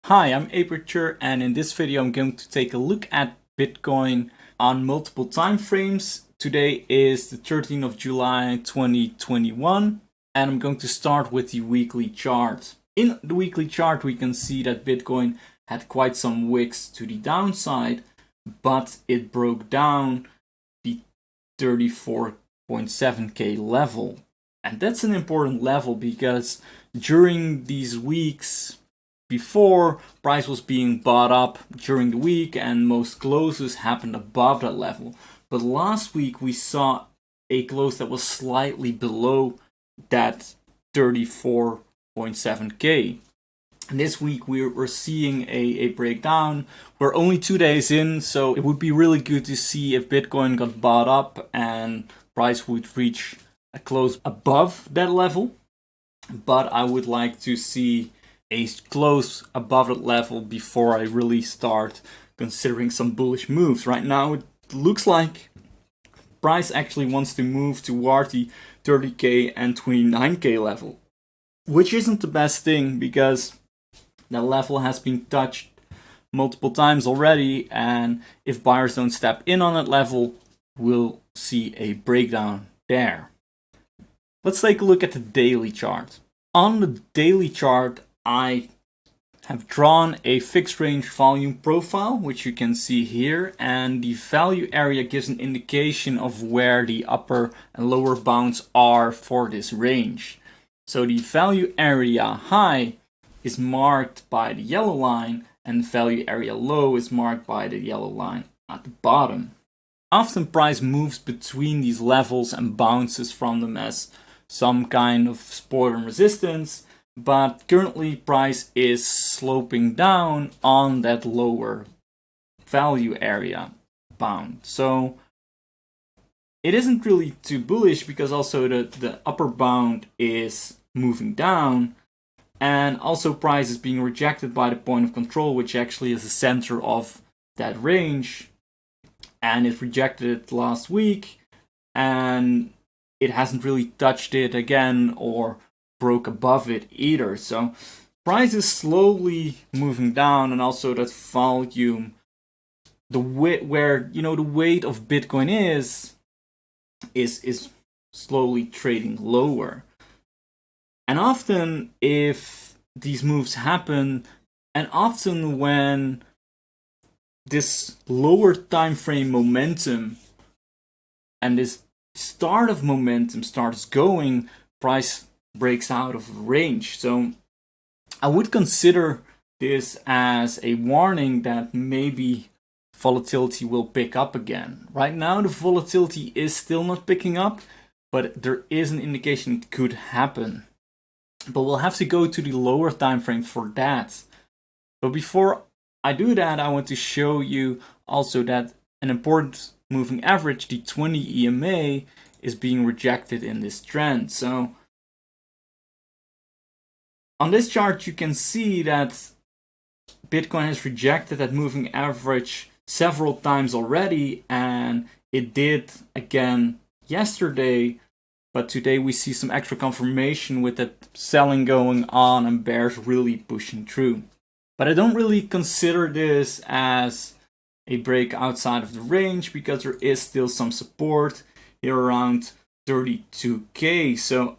Hi, I'm rture, and in this video I'm going to take a look at Bitcoin on multiple time frames. Today is the 13th of July 2021, and I'm going to start with the weekly chart. In the weekly chart we can see that Bitcoin had quite some wicks to the downside, but it broke down the 34.7k level. And that's an important level because during these weeks before, price was being bought up during the week and most closes happened above that level. But last week we saw a close that was slightly below that 34.7k. And this week we're seeing a breakdown. We're only 2 days in, so it would be really good to see if Bitcoin got bought up and price would reach a close above that level. But I would like to see a close above that level before I really start considering some bullish moves. Right now it looks like price actually wants to move toward the 30k and 29k level, which isn't the best thing because that level has been touched multiple times already, and if buyers don't step in on that level, we'll see a breakdown there. Let's take a look at the daily chart. On the daily chart, I have drawn a fixed range volume profile, which you can see here, and the value area gives an indication of where the upper and lower bounds are for this range. So the value area high is marked by the yellow line, and the value area low is marked by the yellow line at the bottom. Often price moves between these levels and bounces from them as some kind of support and resistance, but currently price is sloping down on that lower value area bound. So it isn't really too bullish because also the upper bound is moving down, and also price is being rejected by the point of control, which actually is the center of that range, and it rejected it last week and it hasn't really touched it again or broke above it either. So price is slowly moving down, and also that volume, the weight where the weight of Bitcoin is slowly trading lower. And often if these moves happen, and often when this lower time frame momentum and this start of momentum starts going, price breaks out of range. So I would consider this as a warning that maybe volatility will pick up again. Right now the volatility is still not picking up, but there is an indication it could happen. But we'll have to go to the lower time frame for that. But before I do that, I want to show you also that an important moving average, the 20 EMA, is being rejected in this trend. So on this chart you can see that Bitcoin has rejected that moving average several times already, and it did again yesterday, but today we see some extra confirmation with that selling going on and bears really pushing through. But I don't really consider this as a break outside of the range because there is still some support here around 32k. So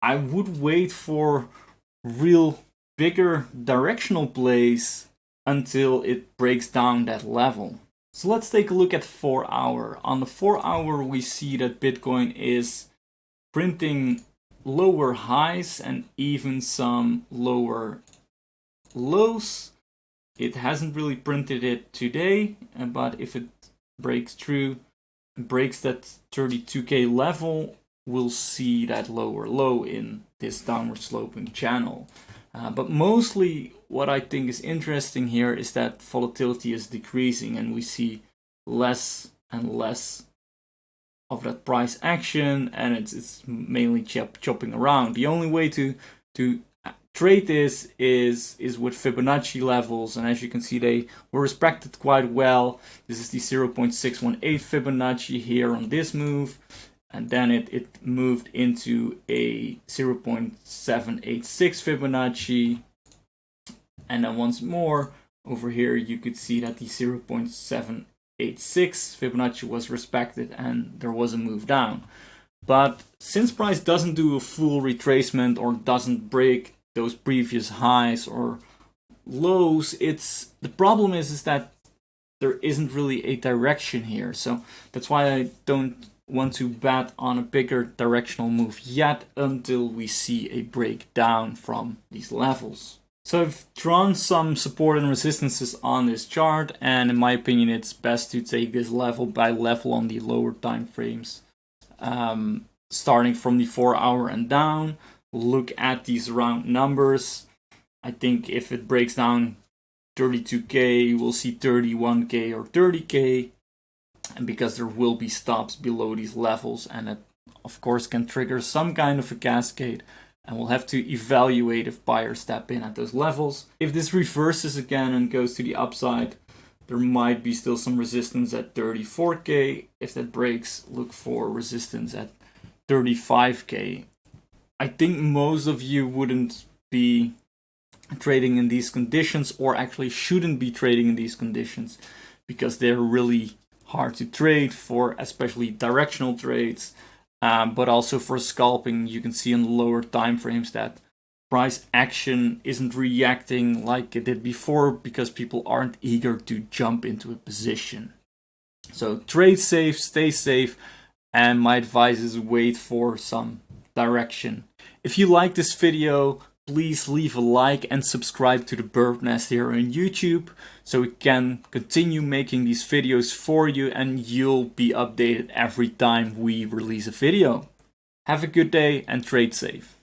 I would wait for real bigger directional plays until it breaks down that level. So let's take a look at 4 hour. On the 4 hour we see that Bitcoin is printing lower highs and even some lower lows. It hasn't really printed it today, but if it breaks through, breaks that 32k level, we'll see that lower low in this downward sloping channel. But mostly what I think is interesting here is that volatility is decreasing and we see less and less of that price action, and it's mainly chopping around. The only way to trade this is with Fibonacci levels, and as you can see they were respected quite well. This is the 0.618 Fibonacci here on this move, and then it moved into a 0.786 Fibonacci, And then once more, over here you could see that the 0.786 Fibonacci was respected and there was a move down. But since price doesn't do a full retracement or doesn't break those previous highs or lows, the problem is that there isn't really a direction here. So that's why I don't want to bet on a bigger directional move yet until we see a breakdown from these levels. So I've drawn some support and resistances on this chart, and in my opinion it's best to take this level by level on the lower time frames. Starting from the 4-hour and down, look at these round numbers. I think if it breaks down 32k, we'll see 31k or 30k, and because there will be stops below these levels, and it of course can trigger some kind of a cascade, and we'll have to evaluate if buyers step in at those levels. If this reverses again and goes to the upside, there might be still some resistance at 34k. If that breaks, look for resistance at 35k. I think most of you wouldn't be trading in these conditions, or actually shouldn't be trading in these conditions, because they're really hard to trade for, especially directional trades, but also for scalping. You can see in the lower time frames that price action isn't reacting like it did before because people aren't eager to jump into a position. So trade safe, stay safe, and my advice is wait for some direction. If you like this video, please leave a like and subscribe to the Bird Nest here on YouTube so we can continue making these videos for you and you'll be updated every time we release a video. Have a good day and trade safe.